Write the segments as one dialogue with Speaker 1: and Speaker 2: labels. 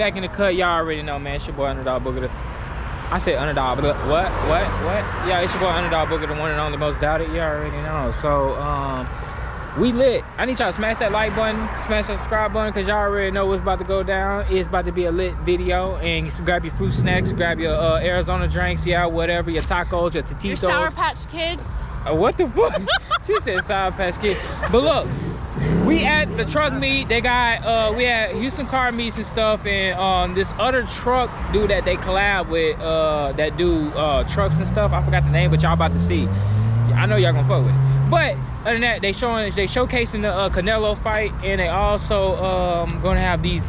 Speaker 1: back in the cut. Y'all already know, man. It's your boy Underdog Booger. I said Underdog, but what? Yeah, it's your boy Underdog Booger, the one and only most doubted. You already know. So, we lit. I need y'all to smash that like button, smash that subscribe button, because y'all already know what's about to go down. It's about to be a lit video. And grab your fruit snacks, grab your Arizona drinks, yeah, whatever, your tacos, your taquitos.
Speaker 2: Your Sour Patch Kids.
Speaker 1: What the fuck? She said Sour Patch Kids. But look, we at the truck meet. They got, we had Houston car meets and stuff. And this other truck dude that they collab with, that do trucks and stuff. I forgot the name, but y'all about to see. I know y'all gonna fuck with it. But other than that, they showcasing the CANELO fight, and they also gonna have these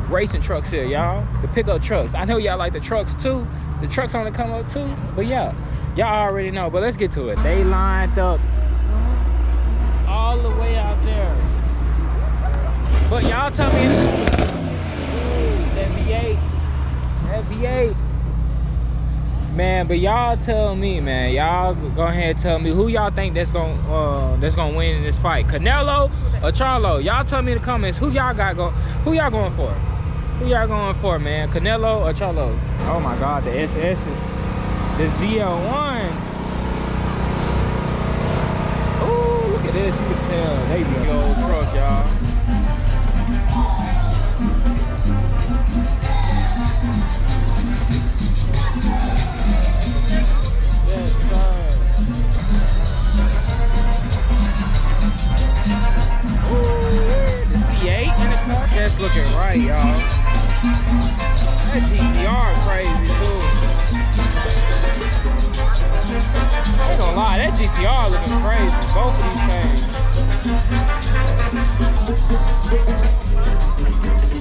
Speaker 1: racing trucks here, y'all. The pickup trucks. I know y'all like the trucks too. The trucks only come up too, but yeah, y'all already know. But let's get to it. They lined up all the way out there. But y'all tell me, that V8, that V8. Man, but y'all tell me, man. Y'all go ahead and tell me who y'all think that's gonna win in this fight. CANELO or CHARLO? Y'all tell me in the comments who y'all going for? Who y'all going for, man? CANELO or CHARLO? Oh my God, the SS is the ZL1. Ooh, look at this. You can tell they be an old truck, y'all. That's looking right, y'all. That GTR crazy too. I ain't gonna lie, that GTR looking crazy. Both of these things.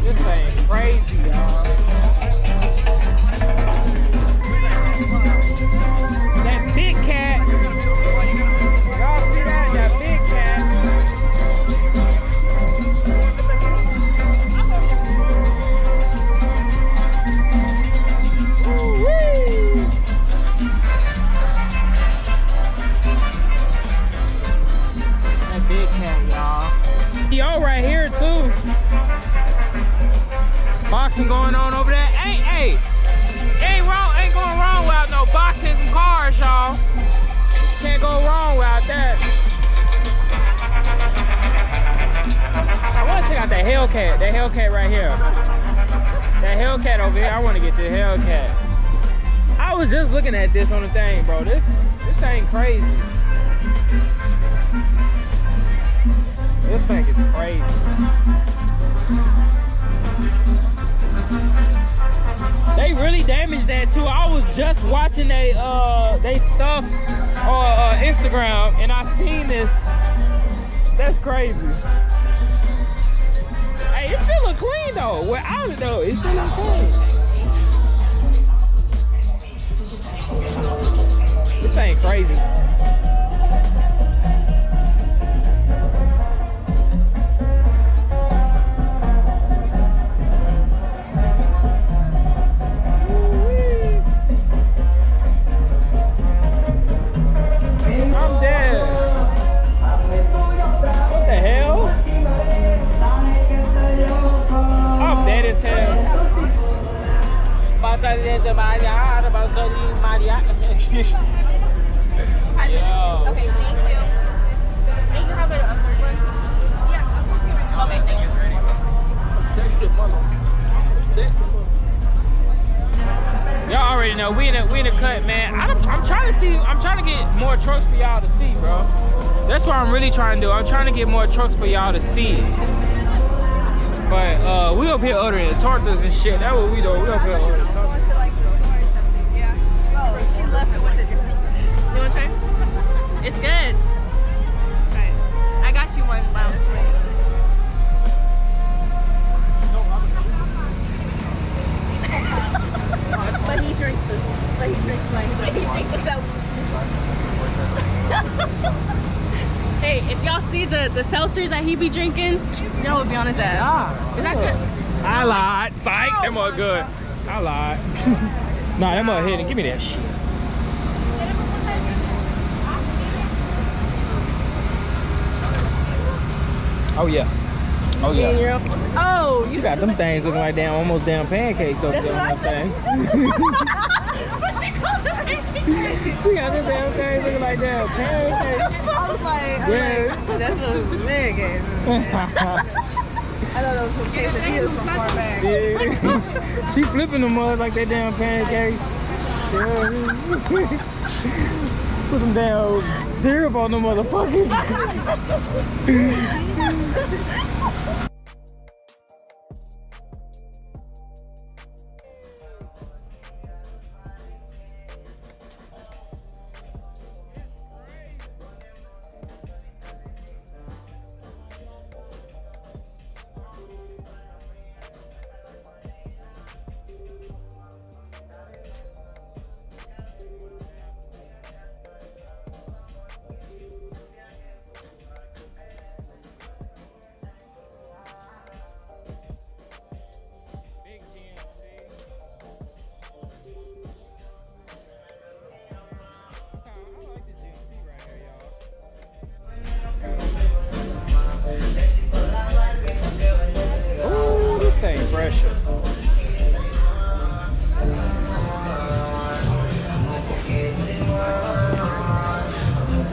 Speaker 1: This thing crazy, y'all. That big cat. Y'all see that? That big cat. Right here too. Boxing going on over there. Hey, ain't going wrong without no boxing and some cars, y'all. Can't go wrong without that. I want to check out that Hellcat. That Hellcat right here. That Hellcat over here. I want to get the Hellcat. I was just looking at this on the thing, bro. This thing crazy. This thing is crazy. They really damaged that too. I was just watching they stuff on Instagram, and I seen this. That's crazy. Hey, it still look clean though. Without it though, it still look clean. This thing crazy.
Speaker 2: Okay, thank you. May you have a third one? Yeah. Okay, thank you.
Speaker 1: Y'all already know we in the cut, man. I'm trying to get more trucks for y'all to see, bro. That's what I'm really trying to do. I'm trying to get more trucks for y'all to see. But we up here ordering tortas and shit. That's what we do. We up here ordering tortas.
Speaker 2: You want to try? It's good. Alright. I got you one. Wow. But he drinks this. But he drinks this out. Hey, if y'all see the seltzers that he be drinking, y'all would be on his ass. Is that good?
Speaker 1: I lied. Psych. That mug good. I lied. Nah, that mug hidden. Give me that shit. Oh yeah. Oh yeah.
Speaker 2: Oh,
Speaker 1: You got them things looking like damn, almost damn pancakes over there on that thing.
Speaker 2: What she called them pancakes?
Speaker 1: You got them damn things looking like damn pancakes.
Speaker 3: I was like, that's what Meg gave me. I thought that was some quesadillas from far back.
Speaker 1: Yeah. She flipping them mud like they damn pancakes. Yeah. Put some damn syrup on them motherfuckers. Ooh, this thing pressure.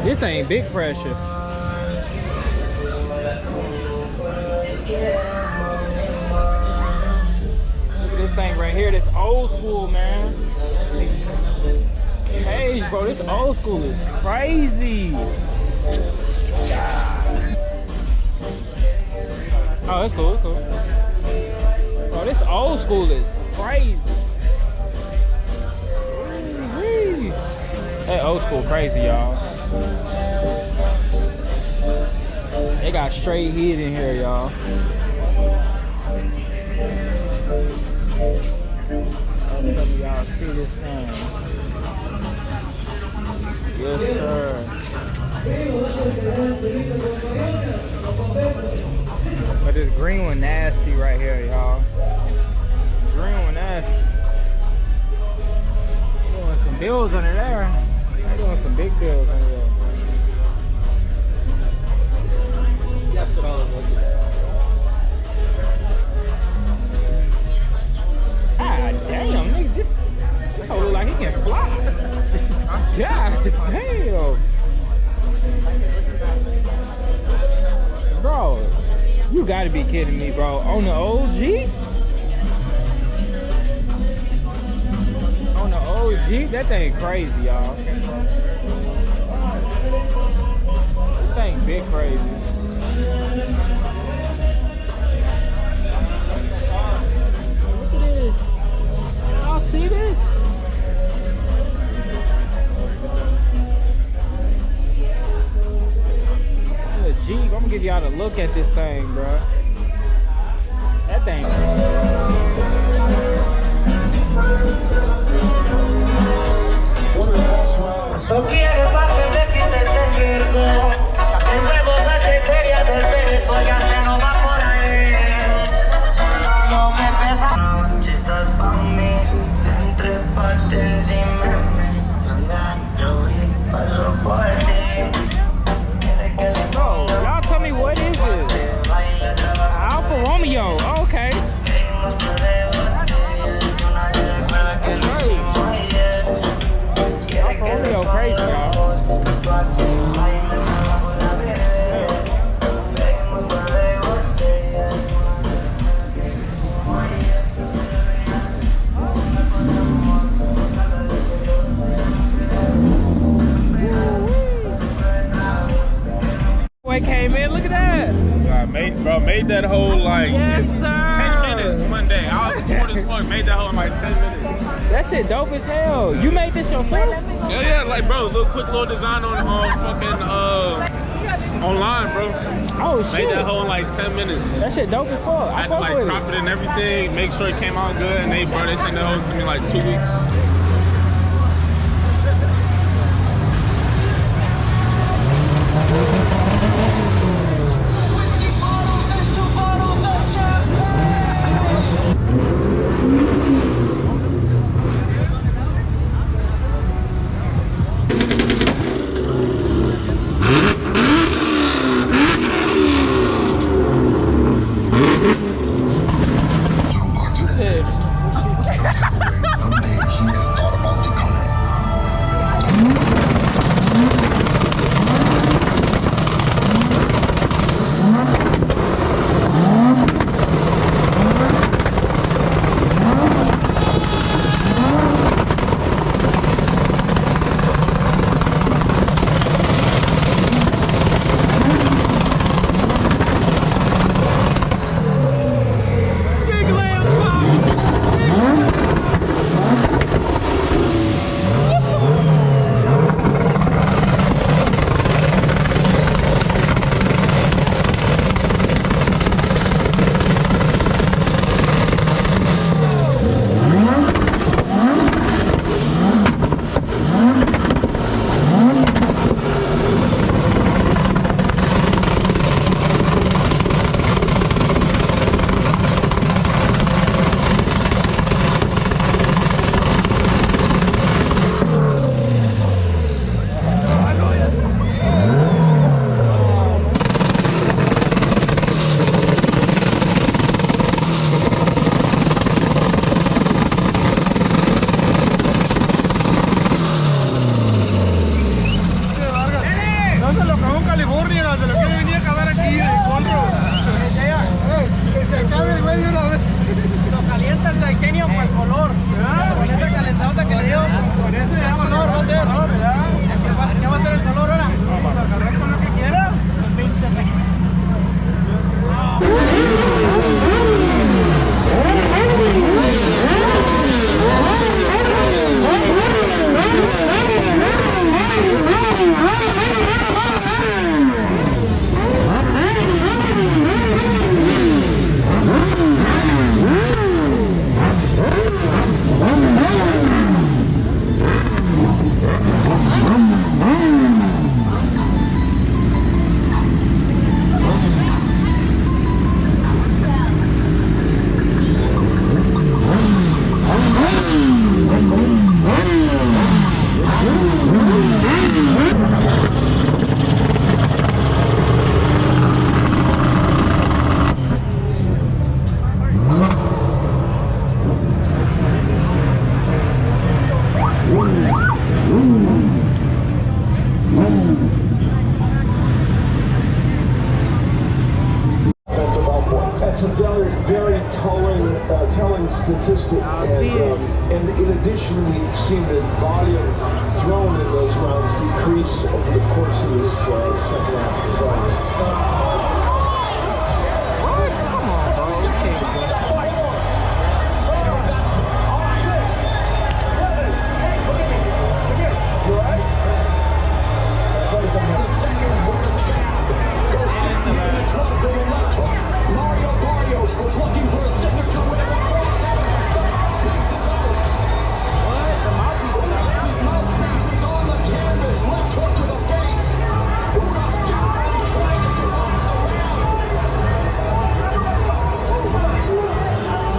Speaker 1: This thing big pressure. Look at this thing right here. This old school, man. Hey, bro, this old school is crazy. Oh, that's cool, that's cool. Bro, this old school is crazy. Ooh-wee. That old school crazy, y'all. They got straight heat in here, y'all. Some of y'all see this thing. Yes, sir. But this green one nasty right here, y'all. Green one nasty. Doing some bills under there. They're doing some big bills under there. That's what I was looking at. God damn, nigga, this hoe look like he can fly. God damn. Bro, you gotta be kidding me, bro. On the OG? On the OG? That thing crazy, y'all. This thing big crazy. Look at this. Y'all see this? Jeep. I'm gonna give y'all a look at this thing, bro. That thing. Y'all tell me, what is this? Alfa Romeo. Oh, okay. That's crazy. Alfa Romeo crazy, y'all. Came in, look at that.
Speaker 4: Made that whole like
Speaker 1: Yes, sir.
Speaker 4: 10 minutes Monday. I was bored as fuck. Made that whole in like 10 minutes.
Speaker 1: That shit dope as hell. You made this yourself?
Speaker 4: Yeah, like bro, quick little design on fucking online, bro.
Speaker 1: Oh shit.
Speaker 4: Made that whole in like 10 minutes.
Speaker 1: That shit dope as fuck.
Speaker 4: I had to
Speaker 1: fuck
Speaker 4: like
Speaker 1: with
Speaker 4: crop it and everything, make sure it came out good, and they sent that whole to me like 2 weeks.
Speaker 5: another very telling statistic. And in addition, we've seen the volume thrown in those rounds decrease over the course of this second half of the fight. Was looking for a signature win. His mouthpiece is on the canvas. Left hook to the face. Rudolph's desperately trying to survive the round.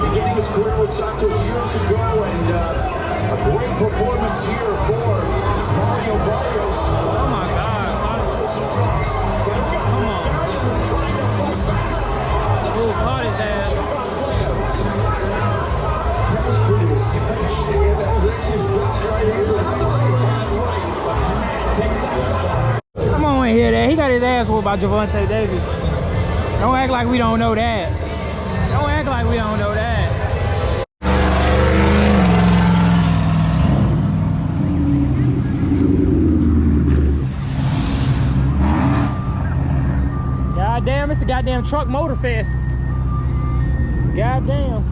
Speaker 5: Beginning his career with Santos years ago, and a great performance here for Mario Barrios.
Speaker 1: Oh my God. Who caught his ass?
Speaker 5: That was pretty astonishing. That's his best right here.
Speaker 1: Come on in here, that. He got his ass whooped by Javante Davis. Don't act like we don't know that. Don't act like we don't know that. Goddamn, it's a goddamn truck motor fest. Goddamn.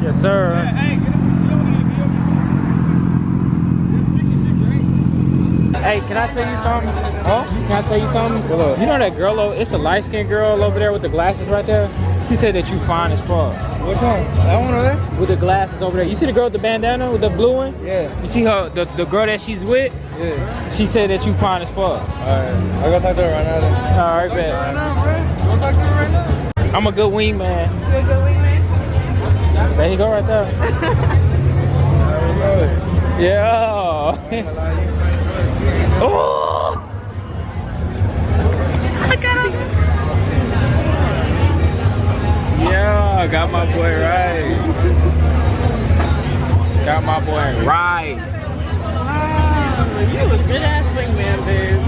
Speaker 1: Yes, sir. Hey, can I tell you something? Huh? Can I tell you something? You know that girl, it's a light-skinned girl over there with the glasses right there? She said that you fine as fuck.
Speaker 6: Which one? That one over there?
Speaker 1: With the glasses over there. You see the girl with the bandana with the blue one?
Speaker 6: Yeah.
Speaker 1: You see her, the girl that she's with?
Speaker 6: Yeah.
Speaker 1: She said that you fine as fuck.
Speaker 6: Alright. I'll go talk to her right now then.
Speaker 1: Alright, bet.
Speaker 6: Go talk to her right now.
Speaker 1: I'm a good wingman.
Speaker 3: You a good wingman?
Speaker 1: There you go right there. Yeah. Oh! I got him. Yeah, I got my boy right. Got my boy right.
Speaker 2: Wow, you a good ass wingman, babe.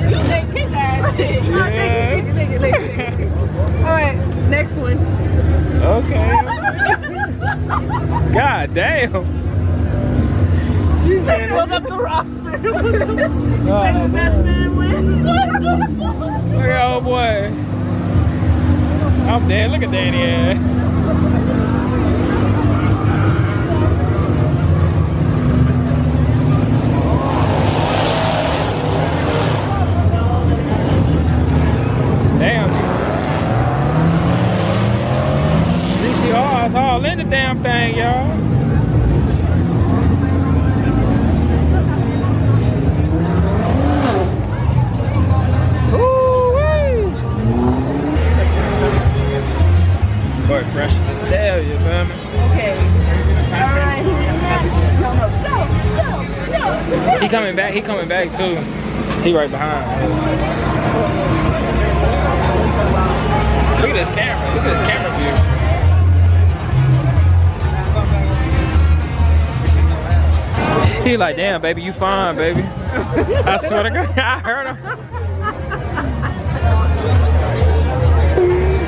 Speaker 2: You think his ass shit.
Speaker 3: Alright, next one.
Speaker 1: Okay. God damn. She said
Speaker 2: Pulled up the roster.
Speaker 3: Like the best man win.
Speaker 1: Look at old boy. I'm dead. Look at Danny ass. Damn. GTR is all in the damn thing, y'all. Boy, fresh. Hell, you feel me?
Speaker 3: Okay. Alright, no.
Speaker 1: He coming back. He coming back too. He right behind. Look at this camera. Look at this camera view. He like, damn, baby, you fine, baby. I swear to God, I heard him.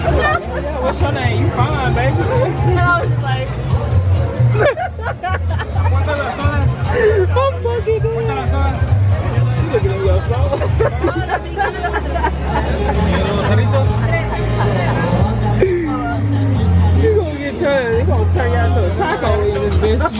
Speaker 1: Yeah, what's your name? You fine, baby.
Speaker 3: I was like,
Speaker 1: I'm fucking dead. You looking at your phone? You gonna get turned. He gonna turn you out to a taco in this bitch.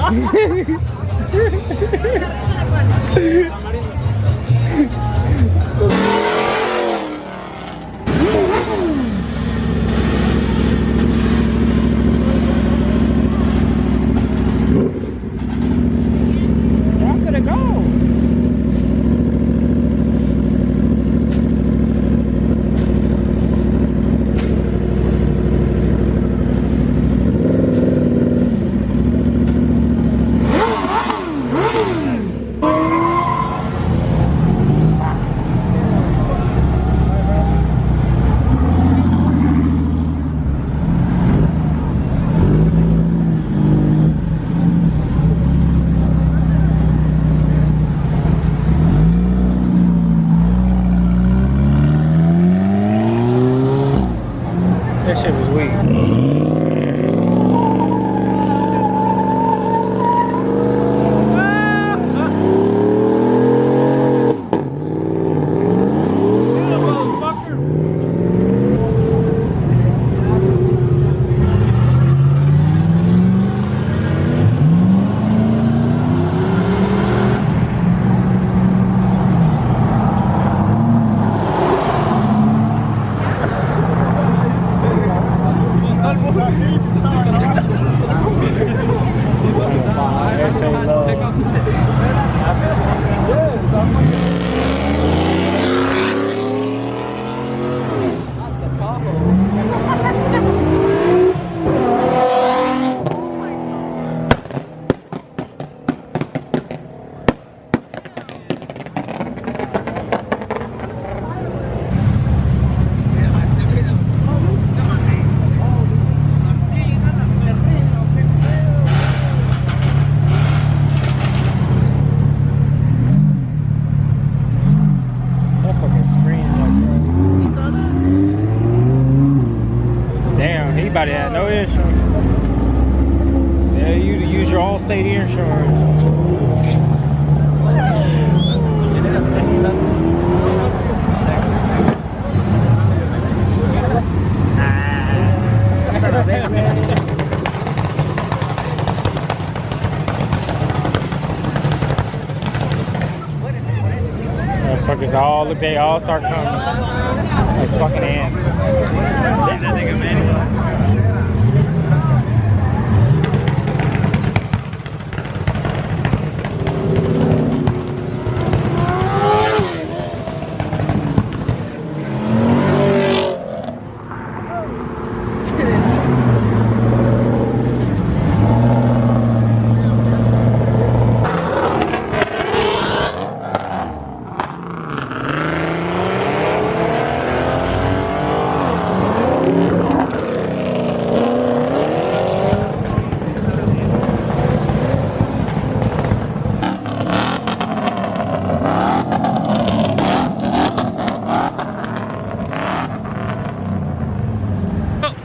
Speaker 1: How could it go? That shit was weak. Anybody had no insurance. Yeah, you to use your Allstate insurance. Motherfuckers all look, they all start coming. Like fucking ants.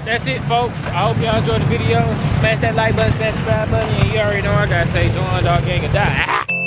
Speaker 1: That's it, folks. I hope y'all enjoyed the video. Smash that like button, smash the subscribe button, and you already know I gotta say, join Dog Gang or die.